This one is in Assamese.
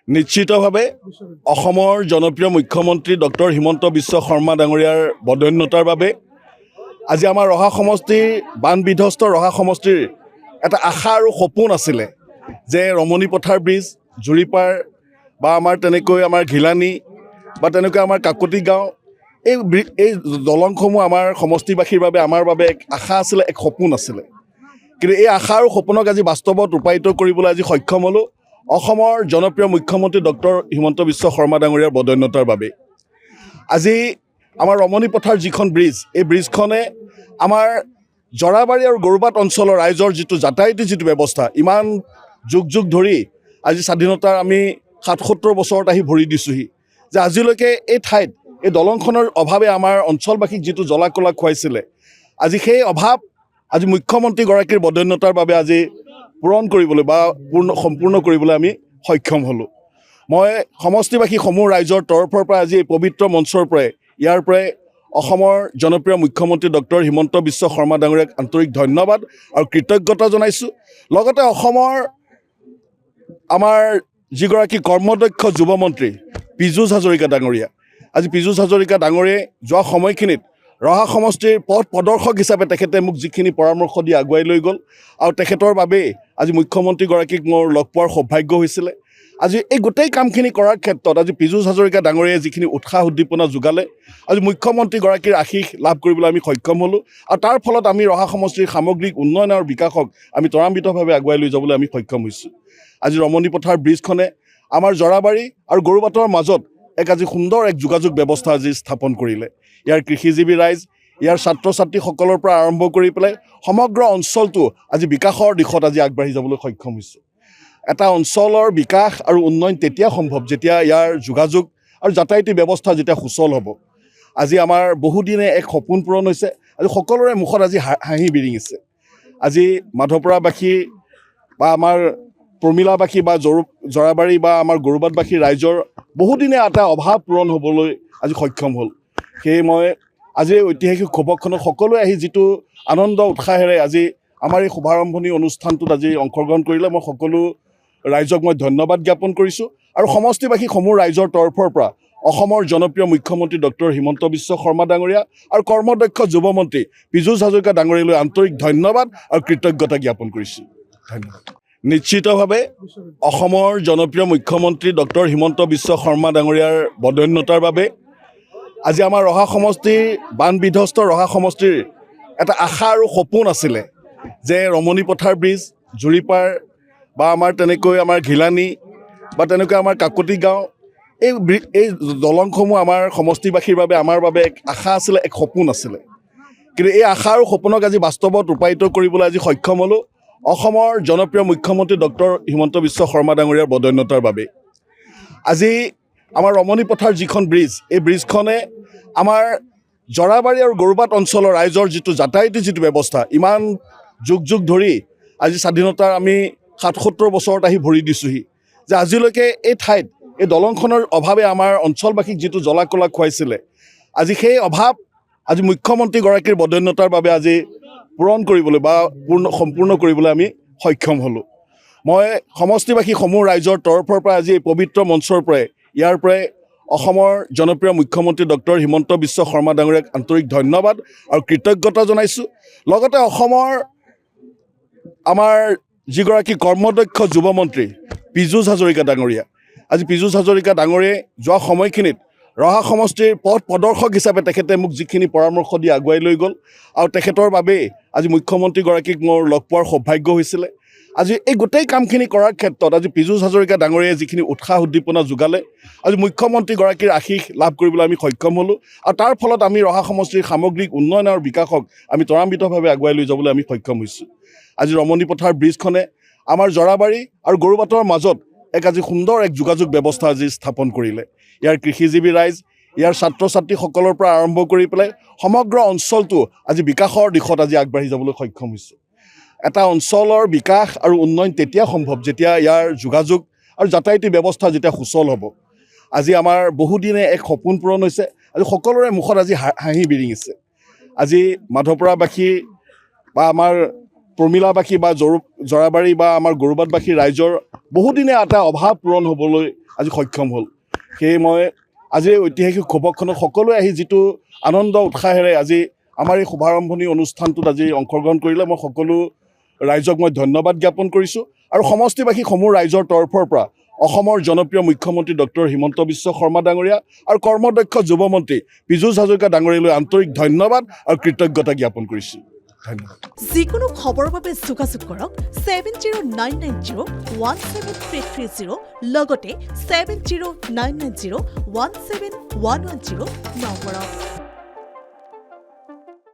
নিশ্চিতভাৱে অসমৰ জনপ্ৰিয় মুখ্যমন্ত্ৰী ডক্টৰ হিমন্ত বিশ্ব শৰ্মা ডাঙৰীয়াৰ বদান্যতাৰ বাবে আজি আমাৰ ৰহা সমষ্টিৰ বান বিধ্বস্ত ৰহা সমষ্টিৰ এটা আশা আৰু সপোন আছিলে যে ৰমণী পথাৰ ব্ৰিজ জুৰিপাৰ বা আমাৰ তেনেকৈ আমাৰ ঘিলানি বা তেনেকৈ আমাৰ কাকতি গাঁও এই দলংসমূহ আমাৰ সমষ্টিবাসীৰ বাবে আমাৰ বাবে এক আশা আছিলে, এক সপোন আছিলে। কিন্তু এই আশা আৰু সপোনক আজি বাস্তৱত ৰূপায়িত কৰিবলৈ আজি সক্ষম হ'লোঁ অসমৰ জনপ্ৰিয় মুখ্যমন্ত্ৰী ডক্টৰ হিমন্ত বিশ্ব শৰ্মা ডাঙৰীয়াৰ বদান্যতাৰ বাবে। আজি আমাৰ ৰমণী পথাৰ যিখন ব্ৰিজ, এই ব্ৰিজখনে আমাৰ জৰাবাৰী আৰু গৰুবাট অঞ্চলৰ ৰাইজৰ যিটো যাতায়াতী যিটো ব্যৱস্থা, ইমান যুগ যুগ ধৰি আজি স্বাধীনতাৰ আমি ৭৭ বছৰত আহি ভৰি দিছোঁহি যে আজিলৈকে এই ঠাইত এই দলংখনৰ অভাৱে আমাৰ অঞ্চলবাসীক যিটো জ্বলা-কলা খুৱাইছিলে, আজি সেই অভাৱ আজি মুখ্যমন্ত্ৰীগৰাকীৰ বদান্যতাৰ বাবে আজি পূৰণ কৰিবলৈ বা সম্পূৰ্ণ কৰিবলৈ আমি সক্ষম হ'লোঁ। মই সমষ্টিবাসী সমূহ ৰাইজৰ তৰফৰ পৰা আজি এই পবিত্ৰ মঞ্চৰ পৰাই ইয়াৰ পৰাই অসমৰ জনপ্ৰিয় মুখ্যমন্ত্ৰী ডক্টৰ হিমন্ত বিশ্ব শৰ্মা ডাঙৰীয়াক আন্তৰিক ধন্যবাদ আৰু কৃতজ্ঞতা জনাইছোঁ। লগতে অসমৰ আমাৰ যিগৰাকী কৰ্মদক্ষ যুৱমন্ত্ৰী পীযুষ হাজৰিকা ডাঙৰীয়া, আজি পীযুষ হাজৰিকা ডাঙৰীয়াই যোৱা সময়খিনিত ৰহা সমষ্টিৰ পথ প্ৰদৰ্শক হিচাপে তেখেতে মোক যিখিনি পৰামৰ্শ দি আগুৱাই লৈ গ'ল আৰু তেখেতৰ বাবেই আজি মুখ্যমন্ত্ৰীগৰাকীক মোৰ লগ পোৱাৰ সৌভাগ্য হৈছিলে। আজি এই গোটেই কামখিনি কৰাৰ ক্ষেত্ৰত আজি পীযুষ হাজৰিকা ডাঙৰীয়াই যিখিনি উৎসাহ উদ্দীপনা যোগালে, আজি মুখ্যমন্ত্ৰীগৰাকীৰ আশীষ লাভ কৰিবলৈ আমি সক্ষম হ'লোঁ আৰু তাৰ ফলত আমি ৰহা সমষ্টিৰ সামগ্ৰিক উন্নয়ন আৰু বিকাশক আমি ত্বৰান্বিতভাৱে আগুৱাই লৈ যাবলৈ আমি সক্ষম হৈছোঁ। আজি ৰমণী পথাৰ ব্ৰিজখনে আমাৰ জৰাবাৰী আৰু গৰুবাটৰ মাজত আজি সুন্দৰ এক যোগাযোগ ব্যৱস্থা আজি স্থাপন কৰিলে। ইয়াৰ কৃষিজীৱী ৰাইজ, ইয়াৰ ছাত্ৰ ছাত্ৰীসকলৰ পৰা আৰম্ভ কৰি পেলাই সমগ্ৰ অঞ্চলটো আজি বিকাশৰ দিশত আজি আগবাঢ়ি যাবলৈ সক্ষম হৈছোঁ। এটা অঞ্চলৰ বিকাশ আৰু উন্নয়ন তেতিয়া সম্ভৱ যেতিয়া ইয়াৰ যোগাযোগ আৰু যাতায়াতী ব্যৱস্থা যেতিয়া সুচল হ'ব। আজি আমাৰ বহুদিনে এক সপোন পূৰণ হৈছে, আজি সকলোৰে মুখত আজি হাঁহি বিৰিঙিছে। আজি মাধৱপুৰাবাসী বা আমাৰ প্ৰমিলাবাসী বা জৰাবাৰী বা আমাৰ গৰুবাটবাসী ৰাইজৰ বহুদিনে এটা অভাৱ পূৰণ হ'বলৈ আজি সক্ষম হ'ল। সেয়ে মই আজি এই ঐতিহাসিক খবৰখনত সকলোৱে আহি যিটো আনন্দ উৎসাহেৰে আজি আমাৰ এই শুভাৰম্ভণি অনুষ্ঠানটোত আজি অংশগ্ৰহণ কৰিলে, মই সকলো ৰাইজক মই ধন্যবাদ জ্ঞাপন কৰিছোঁ আৰু সমষ্টিবাসী সমূহ ৰাইজৰ তৰফৰ পৰা অসমৰ জনপ্ৰিয় মুখ্যমন্ত্ৰী ডক্টৰ হিমন্ত বিশ্ব শৰ্মা ডাঙৰীয়া আৰু কৰ্মদক্ষ যুৱমন্ত্ৰী পীযুষ হাজৰিকা ডাঙৰীয়ালৈ আন্তৰিক ধন্যবাদ আৰু কৃতজ্ঞতা জ্ঞাপন কৰিছোঁ। ধন্যবাদ। নিশ্চিতভাৱে অসমৰ জনপ্ৰিয় মুখ্যমন্ত্ৰী ডক্টৰ হিমন্ত বিশ্ব শৰ্মা ডাঙৰীয়াৰ বদান্যতাৰ বাবে আজি আমাৰ ৰহা সমষ্টিৰ বান বিধ্বস্ত ৰহা সমষ্টিৰ এটা আশা আৰু সপোন আছিলে যে ৰমণী পথাৰ ব্ৰিজ জুৰিপাৰ বা আমাৰ তেনেকৈ আমাৰ ঘিলানি বা তেনেকৈ আমাৰ কাকতি গাঁও এই দলংসমূহ আমাৰ সমষ্টিবাসীৰ বাবে আমাৰ বাবে এক আশা আছিলে, এক সপোন আছিলে। কিন্তু এই আশা আৰু সপোনক আজি বাস্তৱত ৰূপায়িত কৰিবলৈ আজি সক্ষম হ'লোঁ অসমৰ জনপ্ৰিয় মুখ্যমন্ত্ৰী ডক্টৰ হিমন্ত বিশ্ব শৰ্মা ডাঙৰীয়াৰ বদান্যতাৰ বাবে। আজি আমাৰ ৰমণী পথাৰ যিখন ব্ৰিজ, এই ব্ৰিজখনে আমাৰ জৰাবাৰী আৰু গৰুবাট অঞ্চলৰ ৰাইজৰ যিটো যাতায়াতী যিটো ব্যৱস্থা, ইমান যুগ যুগ ধৰি আজি স্বাধীনতাৰ আমি ৭৭ বছৰত আহি ভৰি দিছোঁহি যে আজিলৈকে এই ঠাইত এই দলংখনৰ অভাৱে আমাৰ অঞ্চলবাসীক যিটো জ্বলা-কলা খুৱাইছিলে, আজি সেই অভাৱ আজি মুখ্যমন্ত্ৰীগৰাকীৰ বদান্যতাৰ বাবে আজি পূৰণ কৰিবলৈ বা সম্পূৰ্ণ কৰিবলৈ আমি সক্ষম হ'লোঁ। মই সমষ্টিবাসী সমূহ ৰাইজৰ তৰফৰ পৰা আজি এই পবিত্ৰ মঞ্চৰ পৰাই ইয়াৰ পৰাই অসমৰ জনপ্ৰিয় মুখ্যমন্ত্ৰী ডক্টৰ হিমন্ত বিশ্ব শৰ্মা ডাঙৰীয়াক আন্তৰিক ধন্যবাদ আৰু কৃতজ্ঞতা জনাইছোঁ। লগতে অসমৰ আমাৰ যিগৰাকী কৰ্মদক্ষ যুৱমন্ত্ৰী পীযুষ হাজৰিকা ডাঙৰীয়া, আজি পীযুষ হাজৰিকা ডাঙৰীয়াই যোৱা সময়খিনিত ৰহা সমষ্টিৰ পথ প্ৰদৰ্শক হিচাপে তেখেতে মোক যিখিনি পৰামৰ্শ দি আগুৱাই লৈ গ'ল আৰু তেখেতৰ বাবেই আজি মুখ্যমন্ত্ৰীগৰাকীক মোৰ লগ পোৱাৰ সৌভাগ্য হৈছিলে। আজি এই গোটেই কামখিনি কৰাৰ ক্ষেত্ৰত আজি পীযুষ হাজৰিকা ডাঙৰীয়াই যিখিনি উৎসাহ উদ্দীপনা যোগালে, আজি মুখ্যমন্ত্ৰীগৰাকীৰ আশীষ লাভ কৰিবলৈ আমি সক্ষম হ'লোঁ আৰু তাৰ ফলত আমি ৰহা সমষ্টিৰ সামগ্ৰিক উন্নয়ন আৰু বিকাশক আমি ত্বৰান্বিতভাৱে আগুৱাই লৈ যাবলৈ আমি সক্ষম হৈছোঁ। আজি ৰমণী পথাৰ ব্ৰিজখনে আমাৰ জৰাবাৰী আৰু গৰুবাটৰ মাজত আজি সুন্দৰ এক যোগাযোগ ব্যৱস্থা আজি স্থাপন কৰিলে। ইয়াৰ কৃষিজীৱী ৰাইজ, ইয়াৰ ছাত্ৰ ছাত্ৰীসকলৰ পৰা আৰম্ভ কৰি পেলাই সমগ্ৰ অঞ্চলটো আজি বিকাশৰ দিশত আজি আগবাঢ়ি যাবলৈ সক্ষম হৈছোঁ। এটা অঞ্চলৰ বিকাশ আৰু উন্নয়ন তেতিয়া সম্ভৱ যেতিয়া ইয়াৰ যোগাযোগ আৰু যাতায়াতী ব্যৱস্থা যেতিয়া সুচল হ'ব। আজি আমাৰ বহুদিনে এক সপোন পূৰণ হৈছে, আজি সকলোৰে মুখত আজি হাঁহি বিৰিঙিছে। আজি মাধৱপুৰাবাসী বা আমাৰ প্ৰমিলাবাসী বা জৰাবাৰী বা আমাৰ গৰুবাটবাসী ৰাইজৰ বহুদিনে এটা অভাৱ পূৰণ হ'বলৈ আজি সক্ষম হ'ল। সেয়ে মই আজি ঐতিহাসিক খবৰখনত সকলোৱে আহি যিটো আনন্দ উৎসাহেৰে আজি আমাৰ এই শুভাৰম্ভণি অনুষ্ঠানটোত আজি অংশগ্ৰহণ কৰিলে মই সকলো ৰাইজক মই ধন্যবাদ জ্ঞাপন কৰিছোঁ। আৰু সমষ্টিবাসী সমূহ ৰাইজৰ তৰফৰ পৰা অসমৰ জনপ্ৰিয় মুখ্যমন্ত্ৰী ডক্টৰ হিমন্ত বিশ্ব শৰ্মা ডাঙৰীয়া আৰু কৰ্মদক্ষ যুৱমন্ত্ৰী পীযুষ হাজৰিকা ডাঙৰীয়ালৈ আন্তৰিক ধন্যবাদ আৰু কৃতজ্ঞতা জ্ঞাপন কৰিছোঁ। ধন্যবাদ। যিকোনো খবৰৰ বাবে যোগাযোগ কৰক 7099017330 লগতে 7099017110 নম্বৰত।